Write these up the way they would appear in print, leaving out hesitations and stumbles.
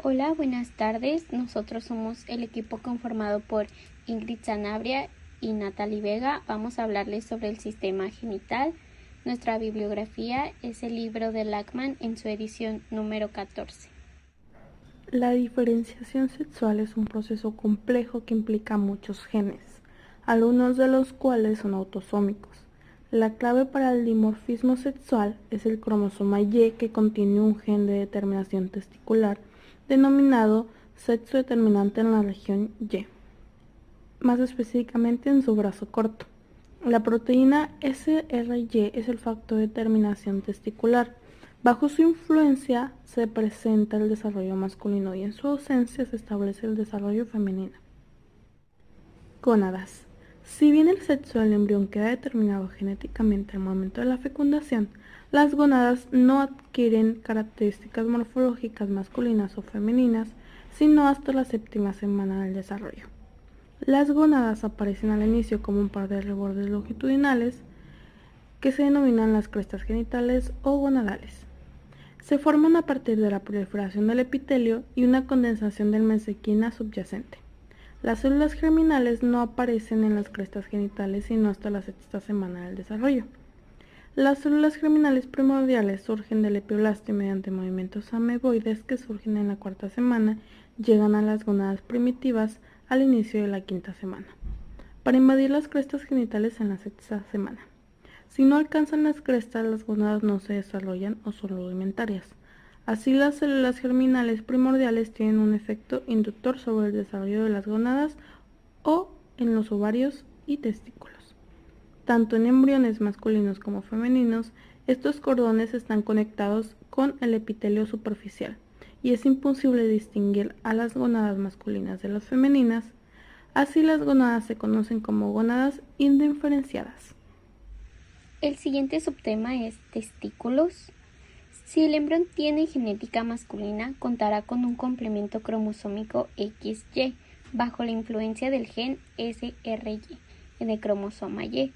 Hola, buenas tardes. Nosotros somos el equipo conformado por Ingrid Sanabria y Natalie Vega. Vamos a hablarles sobre el sistema genital. Nuestra bibliografía es el libro de Lachman en su edición número 14. La diferenciación sexual es un proceso complejo que implica muchos genes, algunos de los cuales son autosómicos. La clave para el dimorfismo sexual es el cromosoma Y, que contiene un gen de determinación testicular denominado sexo determinante en la región Y, más específicamente en su brazo corto. La proteína SRY es el factor de determinación testicular. Bajo su influencia se presenta el desarrollo masculino y en su ausencia se establece el desarrollo femenino. Gónadas. Si bien el sexo del embrión queda determinado genéticamente al momento de la fecundación, las gónadas no adquieren características morfológicas masculinas o femeninas, sino hasta la séptima semana del desarrollo. Las gónadas aparecen al inicio como un par de rebordes longitudinales que se denominan las crestas genitales o gonadales. Se forman a partir de la proliferación del epitelio y una condensación del mesenquima subyacente. Las células germinales no aparecen en las crestas genitales sino hasta la sexta semana del desarrollo. Las células germinales primordiales surgen del epiblasto y mediante movimientos ameboides que surgen en la cuarta semana llegan a las gónadas primitivas al inicio de la quinta semana, para invadir las crestas genitales en la sexta semana. Si no alcanzan las crestas, las gónadas no se desarrollan o son rudimentarias. Así, las células germinales primordiales tienen un efecto inductor sobre el desarrollo de las gónadas o en los ovarios y testículos. Tanto en embriones masculinos como femeninos, estos cordones están conectados con el epitelio superficial y es imposible distinguir a las gónadas masculinas de las femeninas. Así, las gónadas se conocen como gónadas indiferenciadas. El siguiente subtema es testículos. Si el embrión tiene genética masculina, contará con un complemento cromosómico XY bajo la influencia del gen SRY en el cromosoma Y.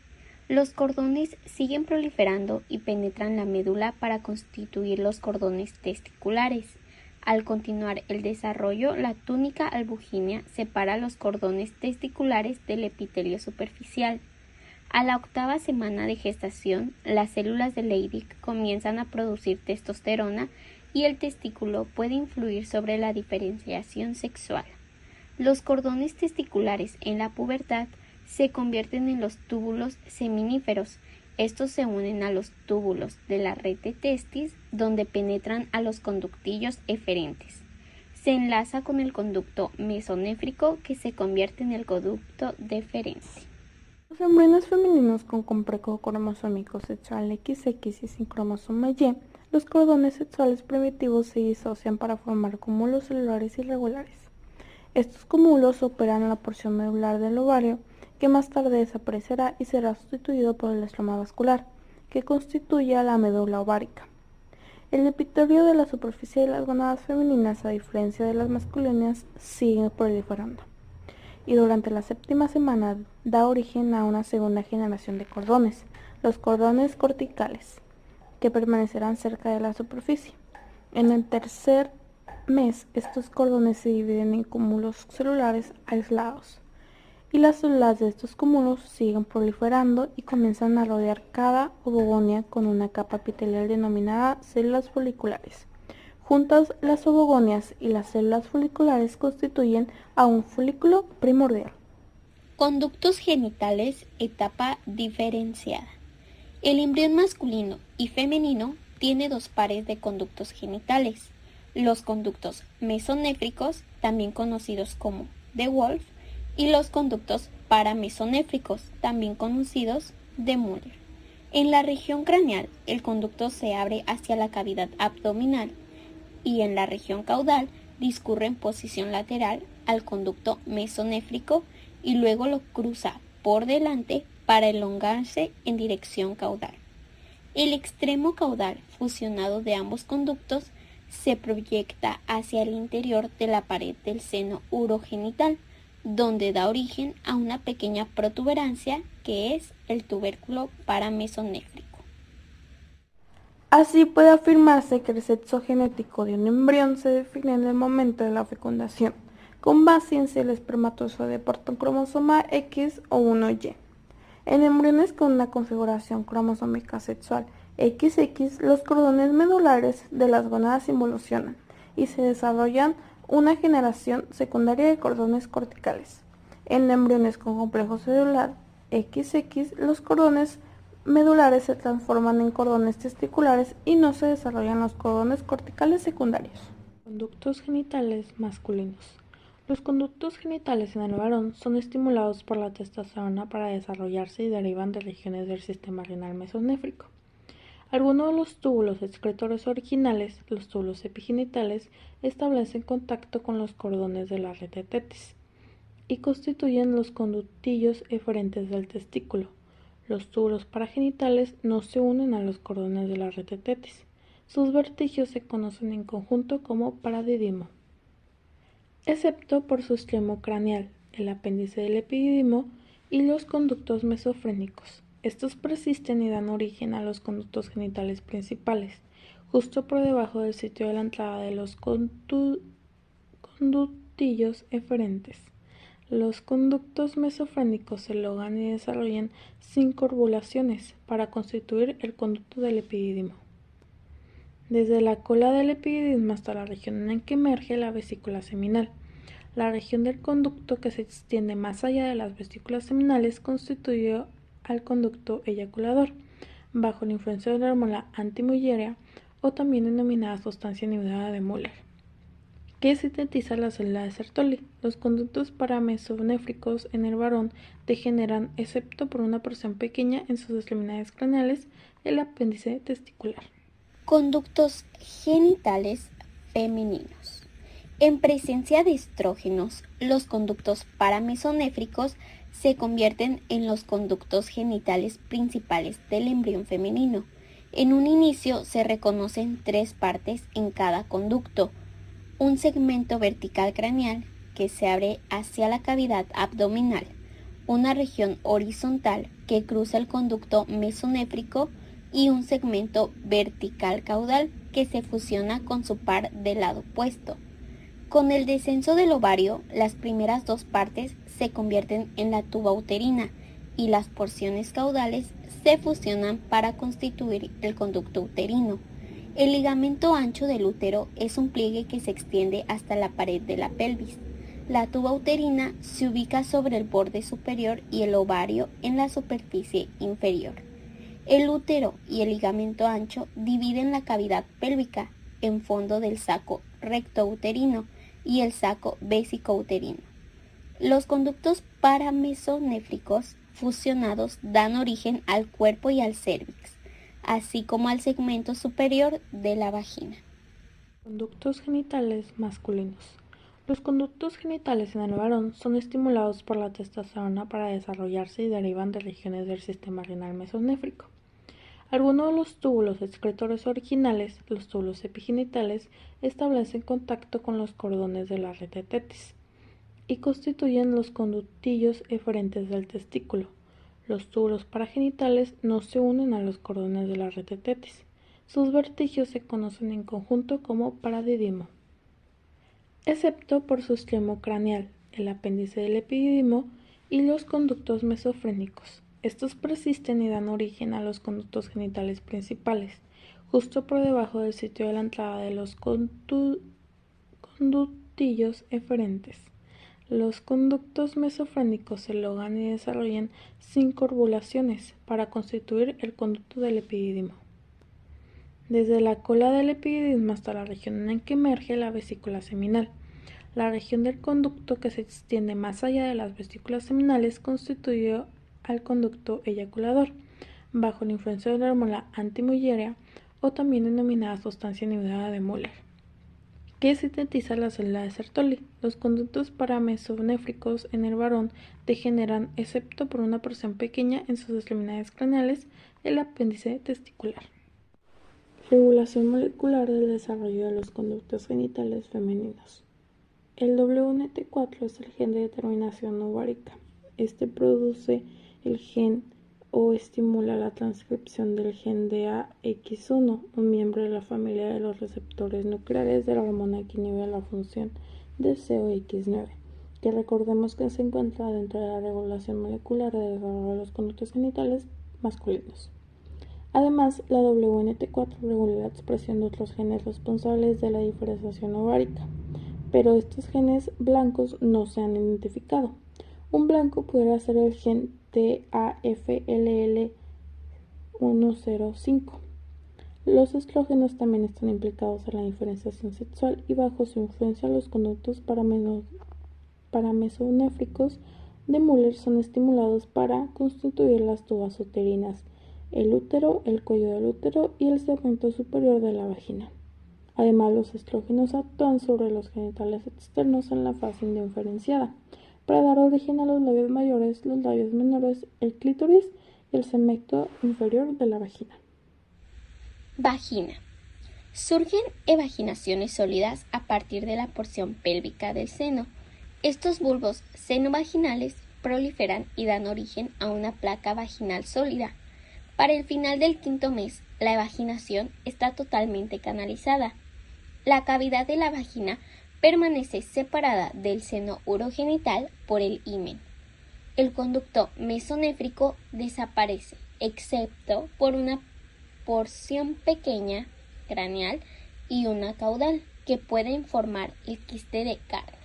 Los cordones siguen proliferando y penetran la médula para constituir los cordones testiculares. Al continuar el desarrollo, la túnica albugínea separa los cordones testiculares del epitelio superficial. A la octava semana de gestación, las células de Leydig comienzan a producir testosterona y el testículo puede influir sobre la diferenciación sexual. Los cordones testiculares en la pubertad se convierten en los túbulos seminíferos. Estos se unen a los túbulos de la red de testis, donde penetran a los conductillos eferentes. Se enlaza con el conducto mesonéfrico, que se convierte en el conducto deferente. Los embriones femeninos con complejo cromosómico sexual XX y sin cromosoma Y, los cordones sexuales primitivos se disocian para formar cúmulos celulares irregulares. Estos cúmulos operan en la porción medular del ovario, que más tarde desaparecerá y será sustituido por el estroma vascular, que constituye a la médula ovárica. El epitelio de la superficie de las gónadas femeninas, a diferencia de las masculinas, sigue proliferando y durante la séptima semana da origen a una segunda generación de cordones, los cordones corticales, que permanecerán cerca de la superficie. En el tercer mes, estos cordones se dividen en cúmulos celulares aislados, y las células de estos cúmulos siguen proliferando y comienzan a rodear cada ovogonia con una capa epitelial denominada células foliculares. Juntas, las ovogonias y las células foliculares constituyen a un folículo primordial. Conductos genitales, etapa diferenciada. El embrión masculino y femenino tiene dos pares de conductos genitales. Los conductos mesonéfricos, también conocidos como de Wolf, y los conductos paramesonéfricos, también conocidos de Muller. En la región craneal, el conducto se abre hacia la cavidad abdominal y en la región caudal discurre en posición lateral al conducto mesonéfrico y luego lo cruza por delante para elongarse en dirección caudal. El extremo caudal fusionado de ambos conductos se proyecta hacia el interior de la pared del seno urogenital, donde da origen a una pequeña protuberancia que es el tubérculo paramesonéfrico. Así puede afirmarse que el sexo genético de un embrión se define en el momento de la fecundación, con base en si el espermatozoide porta un cromosoma X o uno Y. En embriones con una configuración cromosómica sexual XX, los cordones medulares de las gónadas involucionan y se desarrollan una generación secundaria de cordones corticales. En embriones con complejo celular XX, los cordones medulares se transforman en cordones testiculares y no se desarrollan los cordones corticales secundarios. Conductos genitales masculinos. Los conductos genitales en el varón son estimulados por la testosterona para desarrollarse y derivan de regiones del sistema renal mesonéfrico. Algunos de los túbulos excretores originales, los túbulos epigenitales, establecen contacto con los cordones de la red de Tetis y constituyen los conductillos eferentes del testículo. Los túbulos paragenitales no se unen a los cordones de la red de Tetis. Sus vertigios se conocen en conjunto como paradidimo. Excepto por su extremo craneal, el apéndice del epididimo y los conductos mesofrénicos. Estos persisten y dan origen a los conductos genitales principales, justo por debajo del sitio de la entrada de los conductillos eferentes. Los conductos mesofrénicos se logan y desarrollan 5 ovulaciones para constituir el conducto del epididimo. Desde la cola del epididimo hasta la región en que emerge la vesícula seminal. La región del conducto que se extiende más allá de las vesículas seminales constituye al conducto eyaculador, bajo la influencia de la hormona antimullérica o también denominada sustancia inhibidora de Müller, que sintetiza la célula de Sertoli. Los conductos paramesonéfricos en el varón degeneran, excepto por una porción pequeña en sus extremidades craneales, el apéndice testicular. Conductos genitales femeninos. En presencia de estrógenos, los conductos paramesonéfricos se convierten en los conductos genitales principales del embrión femenino. En un inicio se reconocen 3 partes en cada conducto: un segmento vertical craneal que se abre hacia la cavidad abdominal, una región horizontal que cruza el conducto mesonéfrico y un segmento vertical caudal que se fusiona con su par del lado opuesto. Con el descenso del ovario, las primeras 2 partes se convierten en la tuba uterina y las porciones caudales se fusionan para constituir el conducto uterino. El ligamento ancho del útero es un pliegue que se extiende hasta la pared de la pelvis. La tuba uterina se ubica sobre el borde superior y el ovario en la superficie inferior. El útero y el ligamento ancho dividen la cavidad pélvica en fondo del saco rectouterino y el saco vesicouterino. Los conductos paramesonéfricos fusionados dan origen al cuerpo y al cérvix, así como al segmento superior de la vagina. Conductos genitales masculinos. Los conductos genitales en el varón son estimulados por la testosterona para desarrollarse y derivan de regiones del sistema renal mesonéfrico. Algunos de los túbulos excretores originales, los túbulos epigenitales, establecen contacto con los cordones de la red de Tetis y constituyen los conductillos eferentes del testículo. Los túbulos paragenitales no se unen a los cordones de la red de Tetis. Sus vertigios se conocen en conjunto como paradidimo. Excepto por su extremo craneal, el apéndice del epididimo y los conductos mesofrénicos. Estos persisten y dan origen a los conductos genitales principales, justo por debajo del sitio de la entrada de los conductillos eferentes. Los conductos mesofrénicos se logan y desarrollan 5 ovulaciones para constituir el conducto del epididimo. Desde la cola del epididimo hasta la región en que emerge la vesícula seminal. La región del conducto que se extiende más allá de las vesículas seminales constituye al conducto eyaculador, bajo la influencia de la hormona antimullérica o también denominada sustancia inhibidora de Müller, que sintetiza la célula de Sertoli. Los conductos paramesonéfricos en el varón degeneran, excepto por una porción pequeña en sus extremidades craneales, el apéndice testicular. Regulación molecular del desarrollo de los conductos genitales femeninos. El WNT4 es el gen de determinación ovárica. Este produce el gen o estimula la transcripción del gen DAX1, un miembro de la familia de los receptores nucleares de la hormona que inhibe la función de COX-9, que recordemos que se encuentra dentro de la regulación molecular de desarrollo de los conductos genitales masculinos. Además, la WNT4 regula la expresión de otros genes responsables de la diferenciación ovárica, pero estos genes blancos no se han identificado. Un blanco pudiera ser el gen TAFLL105. Los estrógenos también están implicados en la diferenciación sexual y bajo su influencia los conductos paramesonéfricos de Müller son estimulados para constituir las tubas uterinas, el útero, el cuello del útero y el segmento superior de la vagina. Además, los estrógenos actúan sobre los genitales externos en la fase indiferenciada, para dar origen a los labios mayores, los labios menores, el clítoris y el segmento inferior de la vagina. Vagina. Surgen evaginaciones sólidas a partir de la porción pélvica del seno. Estos bulbos senovaginales proliferan y dan origen a una placa vaginal sólida. Para el final del quinto mes, la evaginación está totalmente canalizada. La cavidad de la vagina permanece separada del seno urogenital por el himen. El conducto mesonéfrico desaparece, excepto por una porción pequeña craneal y una caudal que pueden formar el quiste de Garnier.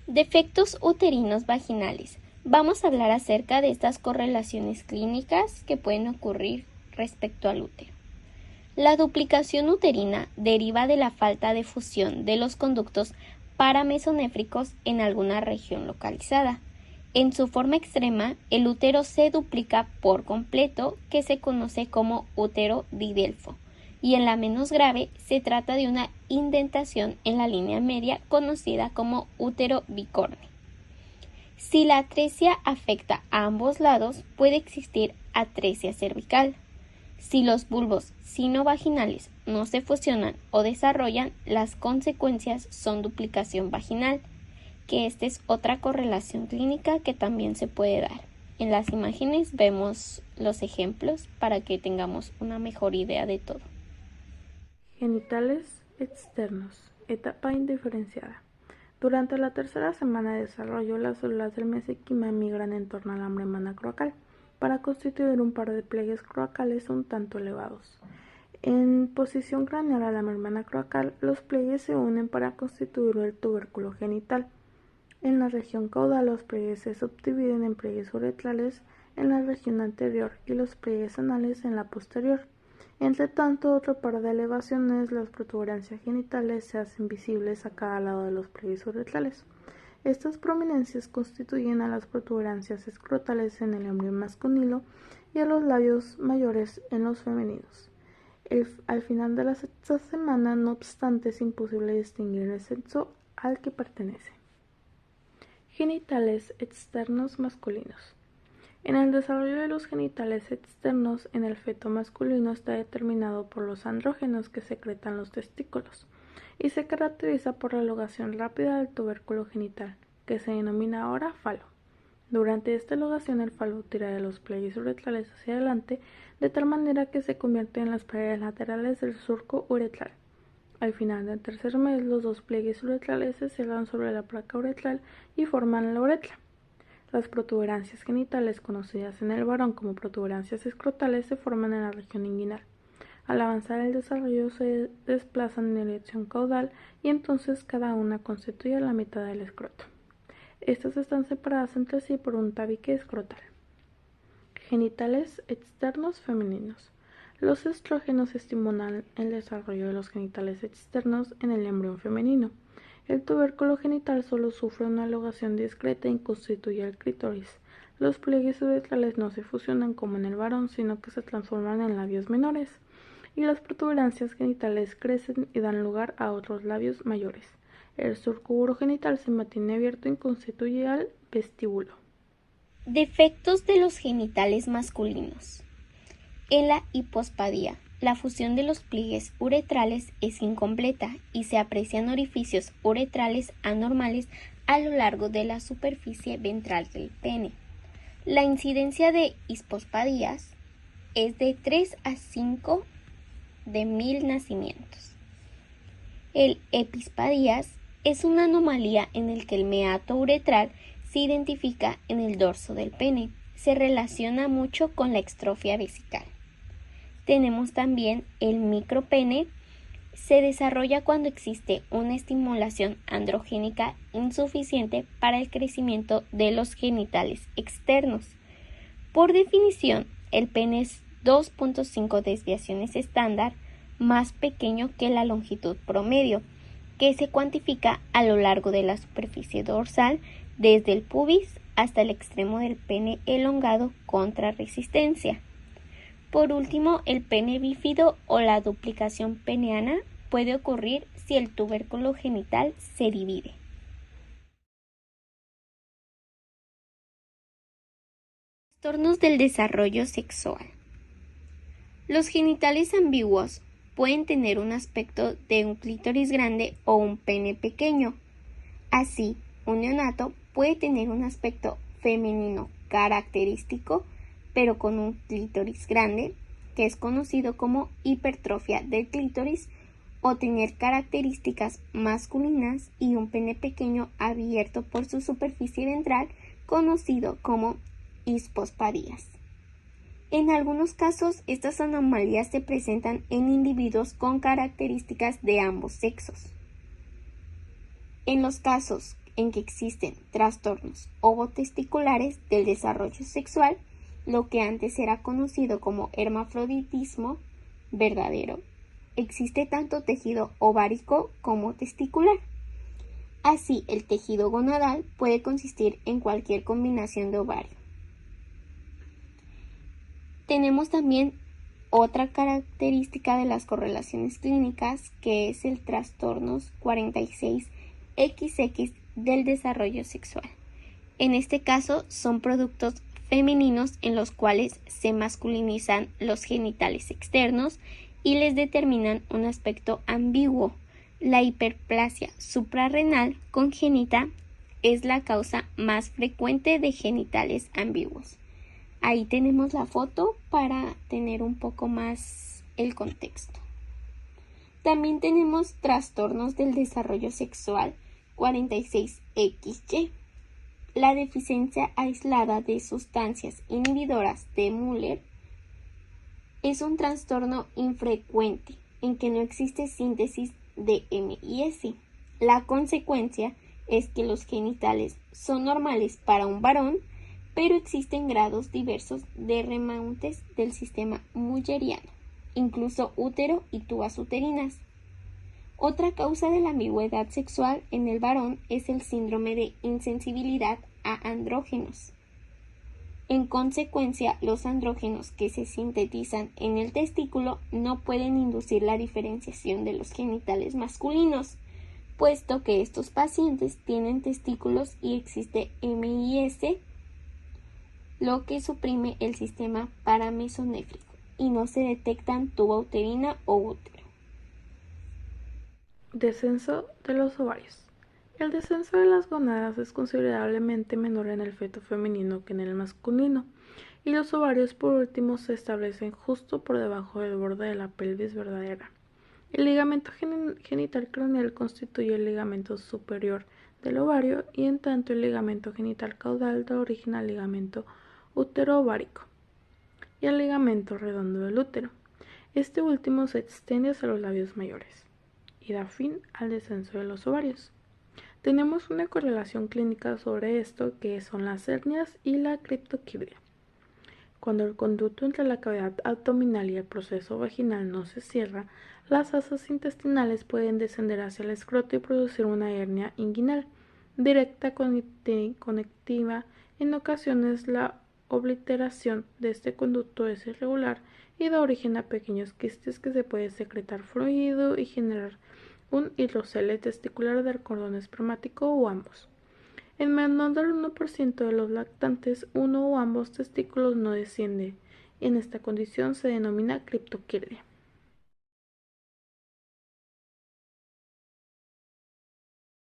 Defectos uterinos vaginales. Vamos a hablar acerca de estas correlaciones clínicas que pueden ocurrir respecto al útero. La duplicación uterina deriva de la falta de fusión de los conductos paramesonéfricos en alguna región localizada. En su forma extrema, el útero se duplica por completo, que se conoce como útero didelfo, y en la menos grave se trata de una indentación en la línea media conocida como útero bicorne. Si la atresia afecta a ambos lados, puede existir atresia cervical. Si los bulbos sinovaginales no se fusionan o desarrollan, las consecuencias son duplicación vaginal, que esta es otra correlación clínica que también se puede dar. En las imágenes vemos los ejemplos para que tengamos una mejor idea de todo. Genitales externos, etapa indiferenciada. Durante la tercera semana de desarrollo, las células del mesenquima migran en torno a la membrana cloacal para constituir un par de pliegues cloacales un tanto elevados. En posición craneal a la membrana cloacal, los pliegues se unen para constituir el tubérculo genital. En la región caudal, los pliegues se subdividen en pliegues uretrales en la región anterior y los pliegues anales en la posterior. Entre tanto, otro par de elevaciones, las protuberancias genitales se hacen visibles a cada lado de los pliegues uretrales. Estas prominencias constituyen a las protuberancias escrotales en el embrión masculino y a los labios mayores en los femeninos. Al final de la sexta semana, no obstante, es imposible distinguir el sexo al que pertenece. Genitales externos masculinos. En el desarrollo de los genitales externos en el feto masculino está determinado por los andrógenos que secretan los testículos y se caracteriza por la elongación rápida del tubérculo genital, que se denomina ahora falo. Durante esta elongación el falo tira de los pliegues uretrales hacia adelante de tal manera que se convierte en las paredes laterales del surco uretral. Al final del tercer mes, los dos pliegues uretrales se cierran sobre la placa uretral y forman la uretra. Las protuberancias genitales, conocidas en el varón como protuberancias escrotales, se forman en la región inguinal. Al avanzar el desarrollo se desplazan en dirección caudal y entonces cada una constituye la mitad del escroto. Estas están separadas entre sí por un tabique escrotal. Genitales externos femeninos. Los estrógenos estimulan el desarrollo de los genitales externos en el embrión femenino. El tubérculo genital solo sufre una elongación discreta y constituye el clítoris. Los pliegues uretrales no se fusionan como en el varón, sino que se transforman en labios menores, y las protuberancias genitales crecen y dan lugar a otros labios mayores. El surco urogenital se mantiene abierto y constituye al vestíbulo. Defectos de los genitales masculinos. En la hipospadía, la fusión de los pliegues uretrales es incompleta y se aprecian orificios uretrales anormales a lo largo de la superficie ventral del pene. La incidencia de hispospadias es de 3 a 5 de 1000 nacimientos. El epispadías es una anomalía en el que el meato uretral se identifica en el dorso del pene. Se relaciona mucho con la extrofia vesical. Tenemos también el micropene. Se desarrolla cuando existe una estimulación androgénica insuficiente para el crecimiento de los genitales externos. Por definición, el pene es 2.5 desviaciones estándar más pequeño que la longitud promedio, que se cuantifica a lo largo de la superficie dorsal desde el pubis hasta el extremo del pene elongado contra resistencia. Por último, el pene bífido o la duplicación peneana puede ocurrir si el tubérculo genital se divide. Trastornos del desarrollo sexual. Los genitales ambiguos pueden tener un aspecto de un clítoris grande o un pene pequeño. Así, un neonato puede tener un aspecto femenino característico, pero con un clítoris grande, que es conocido como hipertrofia del clítoris, o tener características masculinas y un pene pequeño abierto por su superficie ventral, conocido como hispospadías. En algunos casos, estas anomalías se presentan en individuos con características de ambos sexos. En los casos en que existen trastornos ovotesticulares del desarrollo sexual, lo que antes era conocido como hermafroditismo verdadero, existe tanto tejido ovárico como testicular. Así, el tejido gonadal puede consistir en cualquier combinación de ovario. Tenemos también otra característica de las correlaciones clínicas, que es el trastornos 46XX del desarrollo sexual. En este caso son productos femeninos en los cuales se masculinizan los genitales externos y les determinan un aspecto ambiguo. La hiperplasia suprarrenal congénita es la causa más frecuente de genitales ambiguos. Ahí tenemos la foto para tener un poco más el contexto. También tenemos trastornos del desarrollo sexual 46XY. La deficiencia aislada de sustancias inhibidoras de Müller es un trastorno infrecuente en que no existe síntesis de MIS. La consecuencia es que los genitales son normales para un varón, pero existen grados diversos de remanentes del sistema mülleriano, incluso útero y tubas uterinas. Otra causa de la ambigüedad sexual en el varón es el síndrome de insensibilidad a andrógenos. En consecuencia, los andrógenos que se sintetizan en el testículo no pueden inducir la diferenciación de los genitales masculinos, puesto que estos pacientes tienen testículos y existe MIS, lo que suprime el sistema paramesonéfrico y no se detectan tuba uterina o útero. Descenso de los ovarios. El descenso de las gónadas es considerablemente menor en el feto femenino que en el masculino, y los ovarios por último se establecen justo por debajo del borde de la pelvis verdadera. El ligamento genital craneal constituye el ligamento superior del ovario y en tanto el ligamento genital caudal da origen al ligamento útero-ovárico y al ligamento redondo del útero. Este último se extiende hacia los labios mayores y da fin al descenso de los ovarios. Tenemos una correlación clínica sobre esto, que son las hernias y la criptoquirdia. Cuando el conducto entre la cavidad abdominal y el proceso vaginal no se cierra, las asas intestinales pueden descender hacia el escroto y producir una hernia inguinal directa conectiva. En ocasiones la obliteración de este conducto es irregular y da origen a pequeños quistes que se puede secretar fluido y generar un hidrocele testicular del cordón espermático o ambos. En menos del 1% de los lactantes, uno o ambos testículos no desciende. En esta condición se denomina criptoquirdia.